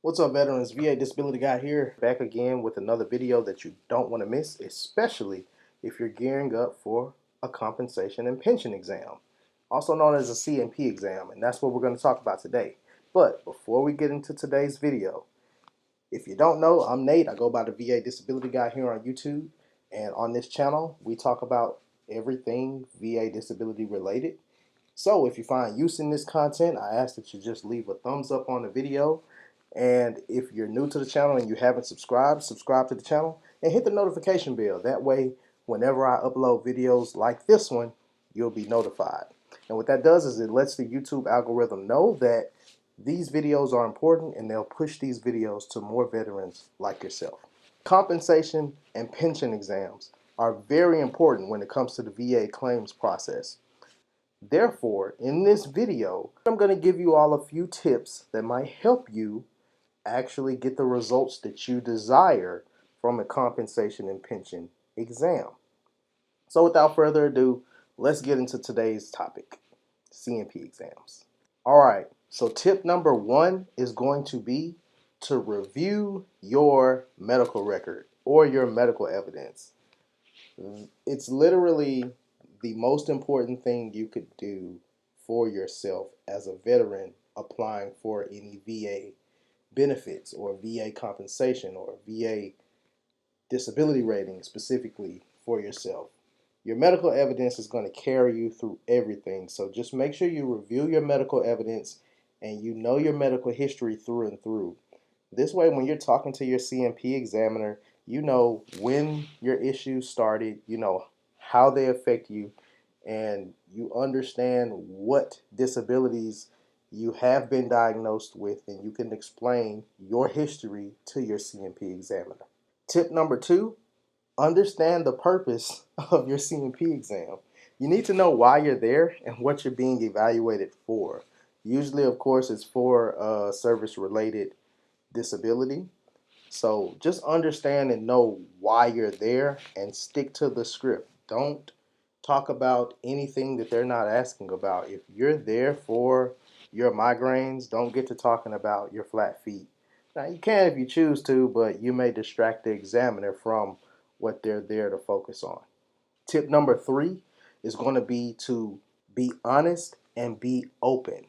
What's up, veterans? VA Disability Guy here, back again with another video that you don't want to miss, especially if you're gearing up for a compensation and pension exam, also known as a C&P exam, and that's what we're going to talk about today. But before we get into today's video, if you don't know, I'm Nate. I go by the VA Disability Guy here on YouTube, and on this channel, we talk about everything VA disability related. So if you find use in this content, I ask that you just leave a thumbs up on the video. And if you're new to the channel and you haven't subscribed, subscribe to the channel and hit the notification bell. That way, whenever I upload videos like this one, you'll be notified. And what that does is it lets the YouTube algorithm know that these videos are important and they'll push these videos to more veterans like yourself. Compensation and pension exams are very important when it comes to the VA claims process. Therefore, in this video, I'm going to give you all a few tips that might help you actually get the results that you desire from a compensation and pension exam. So without further ado, let's get into today's topic, C&P exams. All right, so tip number one is going to be to review your medical record or your medical evidence. It's literally the most important thing you could do for yourself as a veteran applying for any VA benefits or VA compensation or VA disability rating specifically for yourself. Your medical evidence is going to carry you through everything. So just make sure you review your medical evidence and you know your medical history through and through. This way, when you're talking to your C&P examiner, you know when your issues started, you know how they affect you, and you understand what disabilities you have been diagnosed with, and you can explain your history to your C&P examiner. Tip number two, understand the purpose of your C&P exam. You need to know why you're there and what you're being evaluated for. Usually, of course, it's for service-related disability. So just understand and know why you're there and stick to the script. Don't talk about anything that they're not asking about. If you're there for your migraines, don't get to talking about your flat feet. Now you can if you choose to, but you may distract the examiner from what they're there to focus on. Tip number three is going to be honest and be open.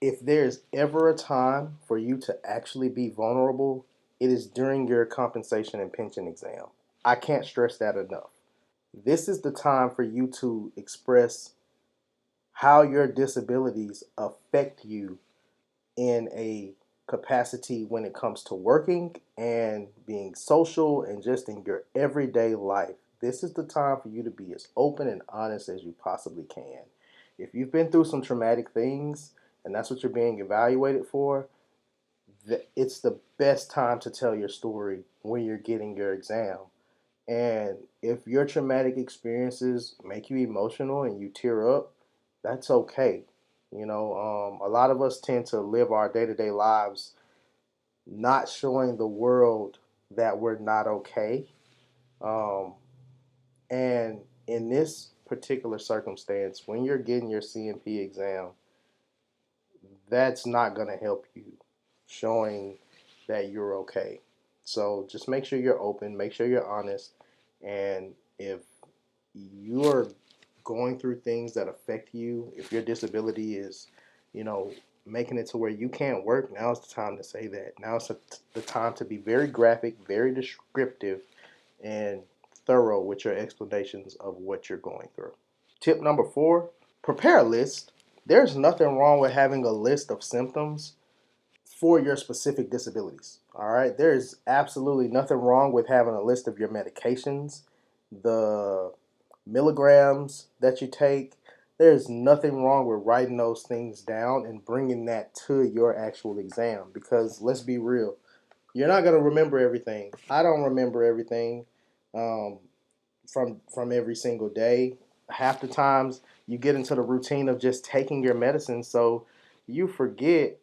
If there's ever a time for you to actually be vulnerable, it is during your compensation and pension exam. I can't stress that enough. This is the time for you to express how your disabilities affect you in a capacity when it comes to working and being social and just in your everyday life. This is the time for you to be as open and honest as you possibly can. If you've been through some traumatic things and that's what you're being evaluated for, it's the best time to tell your story when you're getting your exam. And if your traumatic experiences make you emotional and you tear up, that's okay. A lot of us tend to live our day-to-day lives not showing the world that we're not okay. Um, and in this particular circumstance, when you're getting your C&P exam, that's not going to help you showing that you're okay. So just make sure you're open, make sure you're honest, and if you're going through things that affect you, if your disability is, making it to where you can't work, now's the time to say that. Now's the time to be very graphic, very descriptive, and thorough with your explanations of what you're going through. Tip number four, prepare a list. There's nothing wrong with having a list of symptoms for your specific disabilities. All right, there's absolutely nothing wrong with having a list of your medications, the milligrams that you take. There's nothing wrong with writing those things down and bringing that to your actual exam, because let's be real, you're not going to remember everything. I don't remember everything um, from every single day. Half the times you get into the routine of just taking your medicine, so you forget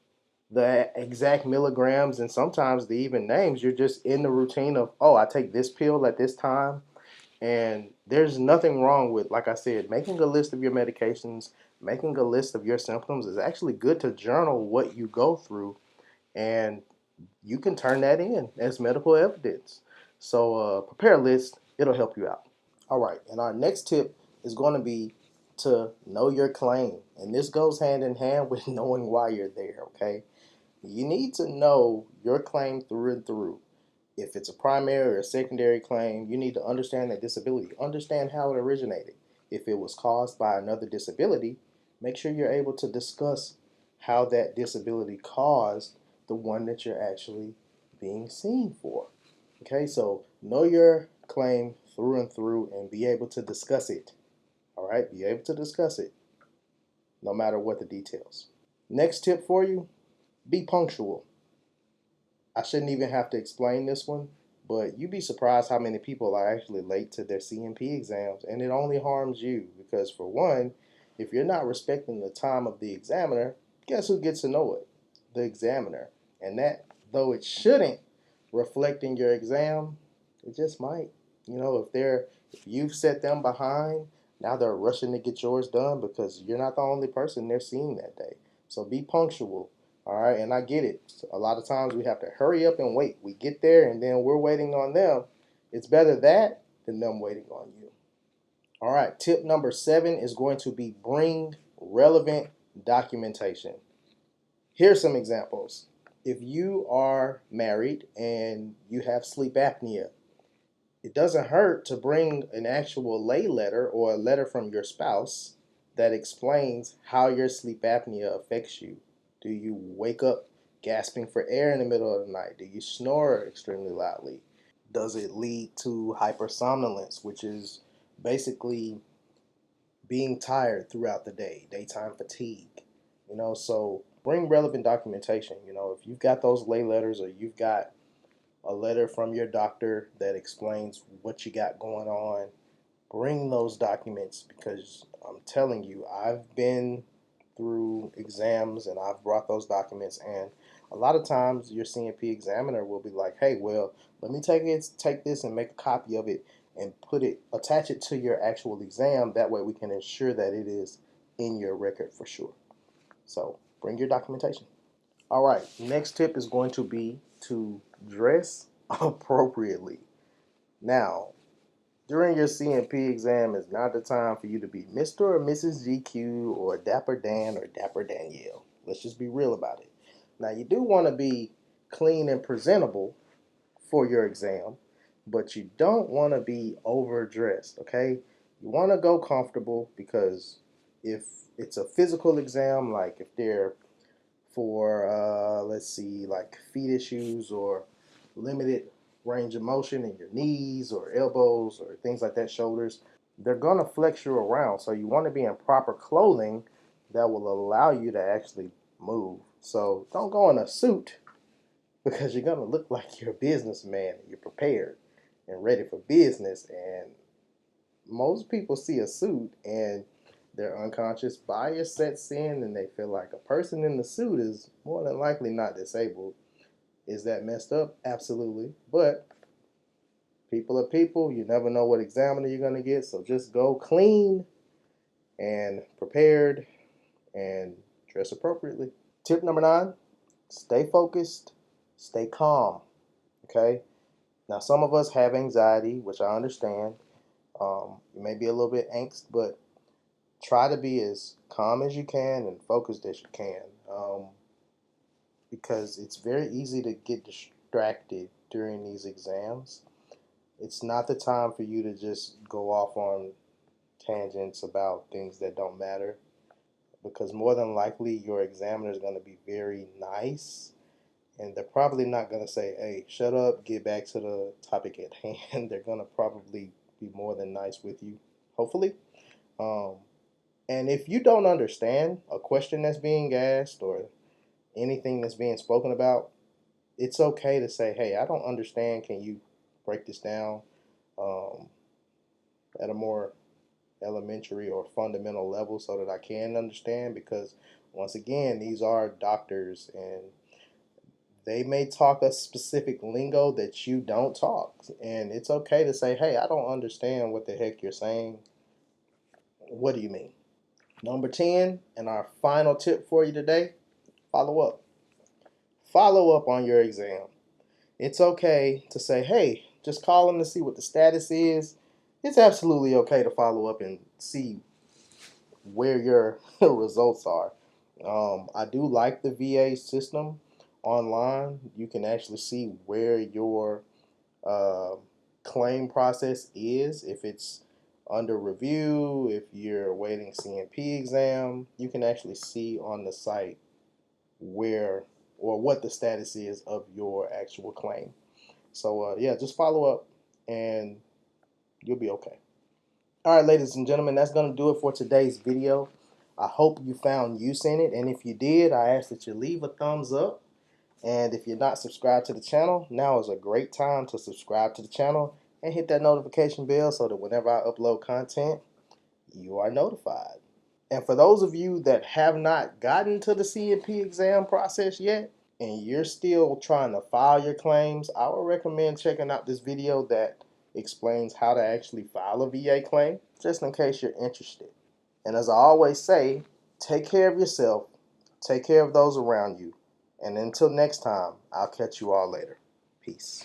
the exact milligrams and sometimes the even names. You're just in the routine of, oh, I take this pill at this time. And there's nothing wrong with, like I said, making a list of your medications, making a list of your symptoms. Is actually good to journal what you go through. And you can turn that in as medical evidence. So prepare a list, it'll help you out. All right, and our next tip is going to be to know your claim. And this goes hand in hand with knowing why you're there, okay? You need to know your claim through and through. If it's a primary or a secondary claim, you need to understand that disability, understand how it originated. If it was caused by another disability, make sure you're able to discuss how that disability caused the one that you're actually being seen for. Okay, so know your claim through and through and be able to discuss it. All right, be able to discuss it no matter what the details. Next tip for you, be punctual. I shouldn't even have to explain this one, but you'd be surprised how many people are actually late to their CMP exams, and it only harms you because, for one, if you're not respecting the time of the examiner, guess who gets to know it? The examiner. And that, though it shouldn't reflect in your exam, it just might. If you've set them behind, now they're rushing to get yours done because you're not the only person they're seeing that day. So be punctual. All right, and I get it. A lot of times we have to hurry up and wait. We get there and then we're waiting on them. It's better that than them waiting on you. All right, tip number 7 is going to be bring relevant documentation. Here's some examples. If you are married and you have sleep apnea, it doesn't hurt to bring an actual lay letter or a letter from your spouse that explains how your sleep apnea affects you. Do you wake up gasping for air in the middle of the night? Do you snore extremely loudly? Does it lead to hypersomnolence, which is basically being tired throughout the day, daytime fatigue? So bring relevant documentation. If you've got those lay letters or you've got a letter from your doctor that explains what you got going on, bring those documents because I'm telling you, I've been through exams and I've brought those documents, and a lot of times your CMP examiner will be like, hey, well, let me take this and make a copy of it and attach it to your actual exam. That way we can ensure that it is in your record for sure. So bring your documentation. All right, next tip is going to be to dress appropriately. Now, during your CMP exam is not the time for you to be Mr. or Mrs. GQ or Dapper Dan or Dapper Danielle. Let's just be real about it. Now, you do want to be clean and presentable for your exam, but you don't want to be overdressed, okay? You want to go comfortable because if it's a physical exam, like if they're for let's see, like feet issues or limited range of motion in your knees or elbows or things like that, shoulders, they're gonna flex you around. So you want to be in proper clothing that will allow you to actually move. So don't go in a suit because you're gonna look like you're a businessman. You're prepared and ready for business, and most people see a suit and their unconscious bias sets in and they feel like a person in the suit is more than likely not disabled. Is that messed up? Absolutely. But people are people. You never know what examiner you're going to get. So just go clean and prepared and dress appropriately. Tip number 9, stay focused, stay calm. Okay? Now, some of us have anxiety, which I understand. It may be a little bit angst, but try to be as calm as you can and focused as you can, because it's very easy to get distracted during these exams. It's not the time for you to just go off on tangents about things that don't matter, because more than likely your examiner is going to be very nice and they're probably not going to say, hey, shut up, get back to the topic at hand. They're going to probably be more than nice with you, hopefully. um, And if you don't understand a question that's being asked or anything that's being spoken about, it's okay to say, hey, I don't understand. Can you break this down um, at a more elementary or fundamental level so that I can understand? Because once again, these are doctors and they may talk a specific lingo that you don't talk. And it's okay to say, hey, I don't understand what the heck you're saying. What do you mean? Number 10, and our final tip for you today, follow up. follow up on your exam. It's okay to say, hey, just call them to see what the status is. It's absolutely okay to follow up and see where your results are. I do like the VA system online. You can actually see where your uh, claim process is. If it's under review, if you're waiting CNP exam, you can actually see on the site where or what the status is of your actual claim. So yeah, just follow up and you'll be okay. All right, ladies and gentlemen, that's going to do it for today's video. I hope you found use in it, and if you did, I ask that you leave a thumbs up. And if you're not subscribed to the channel, now is a great time to subscribe to the channel and hit that notification bell so that whenever I upload content, you are notified. And for those of you that have not gotten to the CNP exam process yet, and you're still trying to file your claims, I would recommend checking out this video that explains how to actually file a VA claim, just in case you're interested. And as I always say, take care of yourself, take care of those around you, and until next time, I'll catch you all later. Peace.